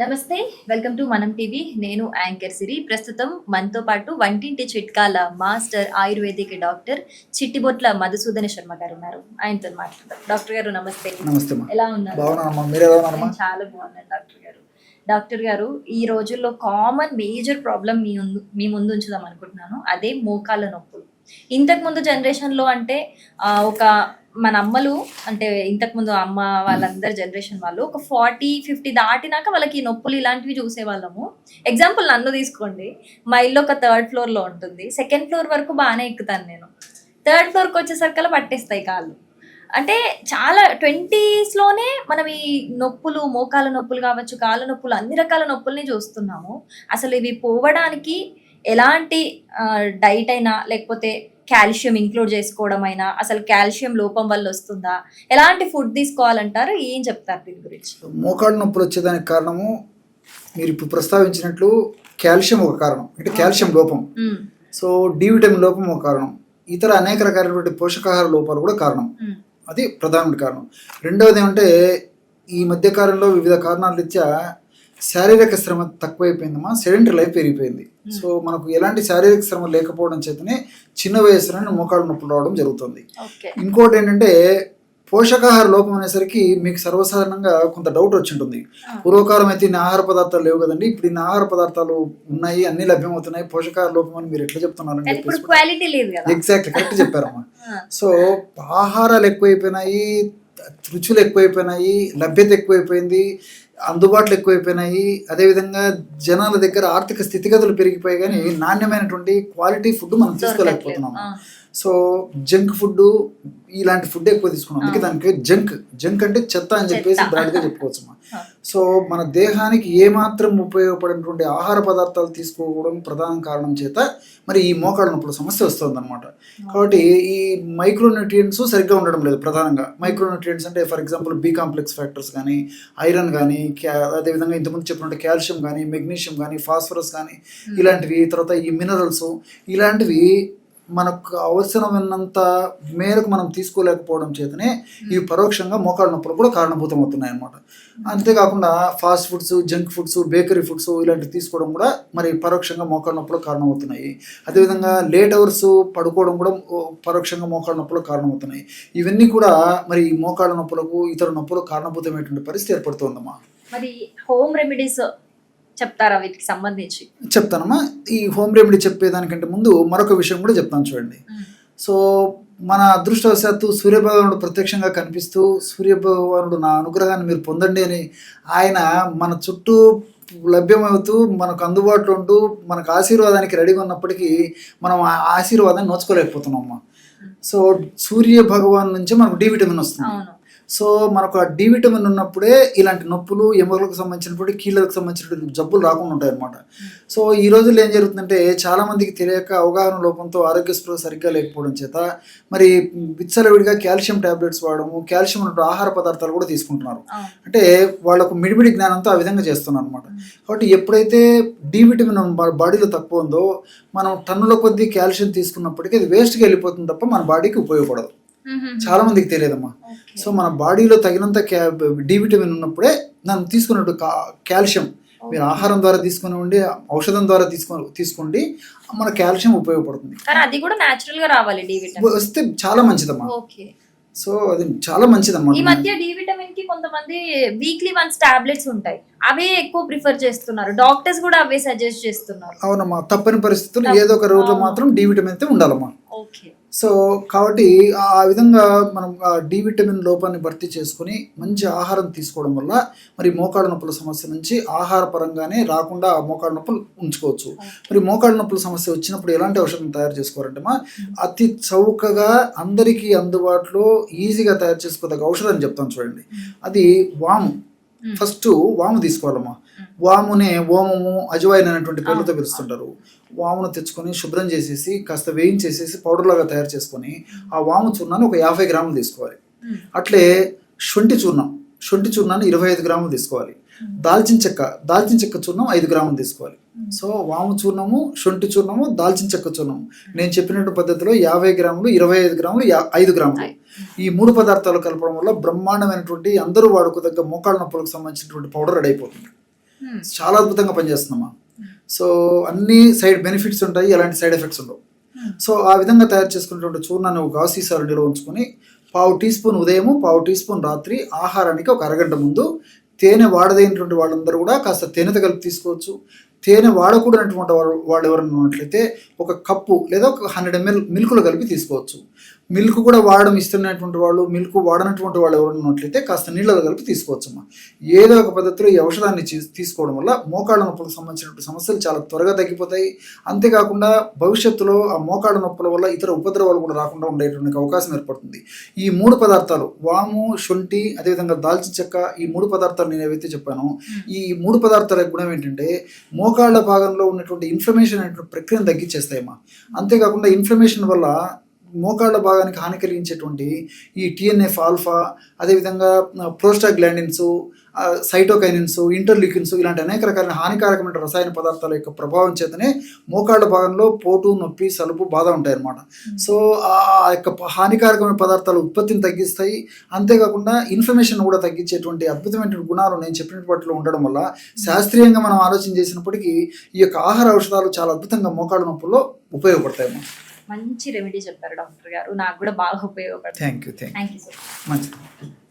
నమస్తే. Welcome to Manam TV. నేను anchor Siri. ప్రస్తుతం మనతో పాటు వంటింటి చిట్కాల master ayurvedic doctor Chittibotla Madhusudana Sharma గారు ఉన్నారు. ఆయనతో మాట్లాడదాం. డాక్టర్ గారు నమస్తే. నమస్తే. ఎలా ఉన్నారు? బాగున్నానమ్మా, మీరు ఎలా ఉన్నారమ్మా? చాలా బాగున్నాను డాక్టర్ గారు. డాక్టర్ గారు, ఈ రోజుల్లో కామన్ మేజర్ ప్రాబ్లం మీ ముందు ఉంచుదాం అనుకుంటున్నాను. అదే మోకాళ్ళ నొప్పులు. ఇంతకు ముందు జనరేషన్ లో అంటే ఒక మన అమ్మలు అంటే ఇంతకు ముందు అమ్మ వాళ్ళందరి జనరేషన్ వాళ్ళు ఒక 40-50 దాటినాక వాళ్ళకి నొప్పులు ఇలాంటివి చూసేవాళ్ళము. ఎగ్జాంపుల్ నన్ను తీసుకోండి. మా ఇల్లు ఒక 3rd floor లో ఉంటుంది. 2nd floor వరకు బాగానే ఎక్కుతాను నేను. 3rd floor కి వచ్చేసరికల్లా పట్టేస్తాయి కాళ్ళు. అంటే చాలా 20s లోనే మనం ఈ నొప్పులు, మోకాళ్ళ నొప్పులు కావచ్చు, కాళ్ళ నొప్పులు, అన్ని రకాల నొప్పుల్ని చూస్తున్నాము. అసలు ఇవి పోవడానికి ఎలాంటి డైట్ అయినా లేకపోతే కాల్షియం ఇంక్లూడ్ చేసుకోవడం అయినా, అసలు కాల్షియం లోపం వల్ల వస్తుందా, ఎలాంటి ఫుడ్ తీసుకోవాలంటారు, ఏం చెప్తారు దీని గురించి? మోకాళ్ళ నొప్పులు వచ్చేదానికి కారణము మీరు ఇప్పుడు ప్రస్తావించినట్లు కాల్షియం ఒక కారణం, అంటే కాల్షియం లోపం. సో డి విటమిన్ లోపం ఒక కారణం, ఇతర అనేక రకాలైనటువంటి పోషకాహార లోపాలు కూడా కారణం. అది ప్రధాన కారణం. రెండవది ఏమంటే ఈ మధ్య కాలంలో వివిధ కారణాల రీత్యా శారీరక శ్రమ తక్కువైపోయిందమ్మా, సెడెంటరీ లైఫ్ పెరిగిపోయింది. సో మనకు ఎలాంటి శారీరక శ్రమ లేకపోవడం చేతనే చిన్న వయసులోనే మోకాళ్ళ నొప్పులు రావడం జరుగుతుంది. ఇంకోటి ఏంటంటే పోషకాహార లోపం అనేసరికి మీకు సర్వసాధారణంగా కొంత డౌట్ వచ్చి ఉంటుంది. పూర్వకాలం అయితే ఇన్ని ఆహార పదార్థాలు లేవు కదండి, ఇప్పుడు ఇన్ని ఆహార పదార్థాలు ఉన్నాయి, అన్ని లభ్యమవుతున్నాయి, పోషకాహార లోపం అని మీరు ఎట్లా చెప్తున్నారని చెప్పేసి ఎగ్జాక్ట్లీ కరెక్ట్ చెప్పారమ్మా. సో ఆహారాలు ఎక్కువైపోయినాయి, రుచులు ఎక్కువైపోయినాయి, లభ్యత ఎక్కువైపోయింది, అందుబాటులో ఎక్కువైపోయినాయి. అదేవిధంగా జనాల దగ్గర ఆర్థిక స్థితిగతులు పెరిగిపోయి కానీ నాణ్యమైనటువంటి క్వాలిటీ ఫుడ్ మనం తీసుకోలేకపోతున్నాం. సో జంక్ ఫుడ్, ఇలాంటి ఫుడ్ ఎక్కువ తీసుకున్నాం. అందుకే దానికి జంక్ అంటే చెత్త అని చెప్పేసి బ్రాండ్గా చెప్పుకోవచ్చు. సో మన దేహానికి ఏమాత్రం ఉపయోగపడినటువంటి ఆహార పదార్థాలు తీసుకోవడం ప్రధాన కారణం చేత మరి ఈ మోకాళ్ళ నొప్పుల సమస్య వస్తుంది అనమాట. కాబట్టి ఈ మైక్రోన్యూట్రియంట్స్ సరిగ్గా ఉండడం లేదు. ప్రధానంగా మైక్రోన్యూట్రియంట్స్ అంటే for example B complex factors కానీ, ఐరన్ కానీ, అదేవిధంగా ఇంతకుముందు చెప్పినట్టు కాల్షియం కానీ, మెగ్నీషియం కానీ, ఫాస్ఫరస్ కానీ, ఇలాంటివి, తర్వాత ఈ మినరల్స్, ఇలాంటివి మనకు అవసరమైనంత మేరకు మనం తీసుకోలేకపోవడం చేతనే ఇవి పరోక్షంగా మోకాళ్ళ నొప్పులు కూడా కారణభూతం అవుతున్నాయి అన్నమాట. అంతేకాకుండా fast foods, junk foods, bakery foods ఇలాంటివి తీసుకోవడం కూడా మరి పరోక్షంగా మోకాళ్ళ నొప్పులు కారణమవుతున్నాయి. అదేవిధంగా లేట్ అవర్స్ పడుకోవడం కూడా పరోక్షంగా మోకాళ్ళ నొప్పులు కారణమవుతున్నాయి. ఇవన్నీ కూడా మరి మోకాళ్ళ నొప్పులకు, ఇతర నొప్పులకు కారణభూతమైనటువంటి పరిస్థితి ఏర్పడుతుందమ్మా. మరి హోమ్ రెమెడీస్ చెప్తారా వీటికి సంబంధించి? చెప్తానమ్మా. ఈ హోమ్ రెమెడీ చెప్పేదానికంటే ముందు మరొక విషయం కూడా చెప్తాను చూడండి. సో మన అదృష్టవశాత్తు సూర్యభగవానుడు ప్రత్యక్షంగా కనిపిస్తూ, సూర్యభగవానుడు నా అనుగ్రహాన్ని మీరు పొందండి అని ఆయన మన చుట్టూ లభ్యమవుతూ, మనకు అందుబాటులో ఉంటూ, మనకు ఆశీర్వాదానికి రెడీగా ఉన్నప్పటికీ మనం ఆ ఆశీర్వాదాన్ని నోచుకోలేకపోతున్నామమ్మా. సో సూర్య భగవాన్ నుంచి మనకు డి విటమిన్ వస్తుంది. సో మనకు ఆ డి విటమిన్ ఉన్నప్పుడే ఇలాంటి నొప్పులు, ఎముకలకు సంబంధించినటువంటి, కీళ్ళకు సంబంధించినటువంటి జబ్బులు రాకుండా ఉంటాయి అన్నమాట. సో ఈ రోజుల్లో ఏం జరుగుతుందంటే చాలామందికి తెలియక, అవగాహన లోపంతో, ఆరోగ్య స్పృహ సరిగ్గా లేకపోవడం చేత మరి విచ్చలవిడిగా కాల్షియం టాబ్లెట్స్ వాడము, కాల్షియం ఉన్న ఆహార పదార్థాలు కూడా తీసుకుంటున్నారు. అంటే వాళ్ళకు మిడిమిడి జ్ఞానంతో ఆ విధంగా చేస్తున్నారు అనమాట. కాబట్టి ఎప్పుడైతే డి విటమిన్ బాడీలో తక్కువ ఉందో మనం టన్నుల కొద్దీ కాల్షియం తీసుకున్నప్పటికీ అది వేస్ట్గా వెళ్ళిపోతుంది తప్ప మన బాడీకి ఉపయోగపడదు. చాలా మందికి తెలియదమ్మా. సో మన బాడీలో తగినంత డి విటమిన్ ఉన్నప్పుడే మనం తీసుకున్నట్టు కాల్షియం మీరు ఆహారం ద్వారా తీసుకునివ్వండి, ఔషధం ద్వారా తీసుకోండి, మన కాల్షియం ఉపయోగపడుతుంది. అది కూడా నేచురల్ గా రావాలి, డి విటమిన్ వస్తే చాలా మంచిదమ్మా. సో అది చాలా మంచిదమ్మా. ఈ మధ్య డి విటమిన్ కి కొంతమంది వీక్లీ వన్స్ టాబ్లెట్స్ ఉంటాయి, అవే ఎక్కువ ప్రిఫర్ చేస్తున్నారు. డాక్టర్స్ కూడా అవే సజెస్ట్ చేస్తున్నారు. అవునమ్మా, తప్పని పరిస్థితుల్లో ఏదో ఒక రోజులో మాత్రం డి విటమిన్ అయితే ఉండాలమ్మా. సో కాబట్టి ఆ విధంగా మనం ఆ డి విటమిన్ లోపాన్ని భర్తీ చేసుకుని మంచి ఆహారం తీసుకోవడం వల్ల మరి మోకాళ్ళ నొప్పుల సమస్య నుంచి ఆహార పరంగానే రాకుండా ఆ మోకాళ్ళ నొప్పులు ఉంచుకోవచ్చు. మరి మోకాళ్ళ నొప్పుల సమస్య వచ్చినప్పుడు ఎలాంటి ఔషధం తయారు చేసుకోవాలంటే అతి చౌకగా అందరికీ అందుబాటులో ఈజీగా తయారు చేసుకోదగ్గ ఔషధం చెప్తాను చూడండి. అది వాము. ఫస్ట్ వాము తీసుకోవాలమ్మా. వామునే ఓమము, అజవాయిన్ అనేటువంటి పేర్లతో పిలుస్తుంటారు. వామును తెచ్చుకొని శుభ్రం చేసేసి కాస్త వేయించేసేసి పౌడర్ లాగా తయారు చేసుకొని ఆ వాము చూర్ణాన్ని ఒక 50 గ్రాములు తీసుకోవాలి. అట్లే శొంఠి చూర్ణాన్ని 25 గ్రాములు తీసుకోవాలి. దాల్చిన చెక్క చూర్ణం 5 గ్రాములు తీసుకోవాలి. సో వాము చూర్ణము, శొంఠి చూర్ణము, దాల్చిన చెక్క చూర్ణము నేను చెప్పినట్టు పద్ధతిలో 50 గ్రాములు, 25 గ్రాములు, 5 గ్రాములు ఈ 3 పదార్థాలు కలపడం వల్ల బ్రహ్మాండమైనటువంటి అందరూ వాడుకోదగ్గ మోకాళ్ళ నొప్పులకు సంబంధించినటువంటి పౌడర్ రెడీ అయిపోతుంది. చాలా అద్భుతంగా పనిచేస్తుందమ్మా. సో అన్ని సైడ్ బెనిఫిట్స్ ఉంటాయి, ఎలాంటి సైడ్ ఎఫెక్ట్స్ ఉండవు. సో ఆ విధంగా తయారు చేసుకున్నటువంటి చూర్ణాన్ని ఒక గాజు సీసాలో నిల్వ ఉంచుకొని 1/2 టీ స్పూన్ ఉదయము 1/2 టీ స్పూన్ రాత్రి ఆహారానికి ఒక అరగంట ముందు తేనె వాడదైనటువంటి వాళ్ళందరూ కూడా కాస్త తేనెతో కలిపి తీసుకోవచ్చు. తేనె వాడకూడనటువంటి వాళ్ళు ఎవరైనా ఉన్నట్లయితే ఒక కప్పు లేదా ఒక 100 ml మిల్క్లో కలిపి తీసుకోవచ్చు. మిల్క్ కూడా వాడడం ఇస్తున్నటువంటి వాళ్ళు, మిల్క్ వాడనటువంటి వాళ్ళు ఎవరైనా ఉన్నట్లయితే కాస్త నీళ్ళలో కలిపి తీసుకోవచ్చమ్మా. ఏదో ఒక పద్ధతిలో ఈ ఔషధాన్ని తీసుకోవడం వల్ల మోకాళ్ళ నొప్పులకు సంబంధించినటువంటి సమస్యలు చాలా త్వరగా తగ్గిపోతాయి. అంతేకాకుండా భవిష్యత్తులో ఆ మోకాళ్ళ నొప్పుల వల్ల ఇతర ఉపద్రవాలు కూడా రాకుండా ఉండేటువంటి అవకాశం ఏర్పడుతుంది. ఈ 3 పదార్థాలు వాము, శొంఠి, అదేవిధంగా దాల్చిన చెక్క, ఈ 3 పదార్థాలు నేను ఏవైతే చెప్పానో ఈ 3 పదార్థాల గుణం ఏంటంటే మోకాళ్ళ భాగంలో ఉన్నటువంటి ఇన్ఫ్లమేషన్ అనేటువంటి ప్రక్రియను తగ్గించేస్తాయమ్మా. అంతేకాకుండా ఇన్ఫ్లమేషన్ వల్ల మోకాళ్ళ భాగానికి హాని కలిగించేటువంటి ఈ TNF ఆల్ఫా, అదేవిధంగా ప్రోస్టాగ్లాండిన్స్, సైటోకైనిన్స్, ఇంటర్లీకిన్స్ ఇలాంటి అనేక రకాల హానికారకమైన రసాయన పదార్థాల యొక్క ప్రభావం చేతనే మోకాళ్ళ భాగంలో పోటు, నొప్పి, సలుపు, బాధ ఉంటాయన్నమాట. సో ఆ యొక్క హానికారకమైన పదార్థాల ఉత్పత్తిని తగ్గిస్తాయి. అంతేకాకుండా ఇన్ఫ్లమేషన్ కూడా తగ్గించేటువంటి అద్భుతమైన గుణాలు నేను చెప్పిన వాటిలో ఉండడం వల్ల శాస్త్రీయంగా మనం ఆలోచన చేసినప్పటికీ ఈ యొక్క ఆహార ఔషధాలు చాలా అద్భుతంగా మోకాళ్ళ నొప్పుల్లో ఉపయోగపడతాయమ్మా. మంచి రెమెడీ చెప్పారు డాక్టర్ గారు, నాకు కూడా బాగా ఉపయోగపడుతుంది. Thank you thank you so much. మంచిది.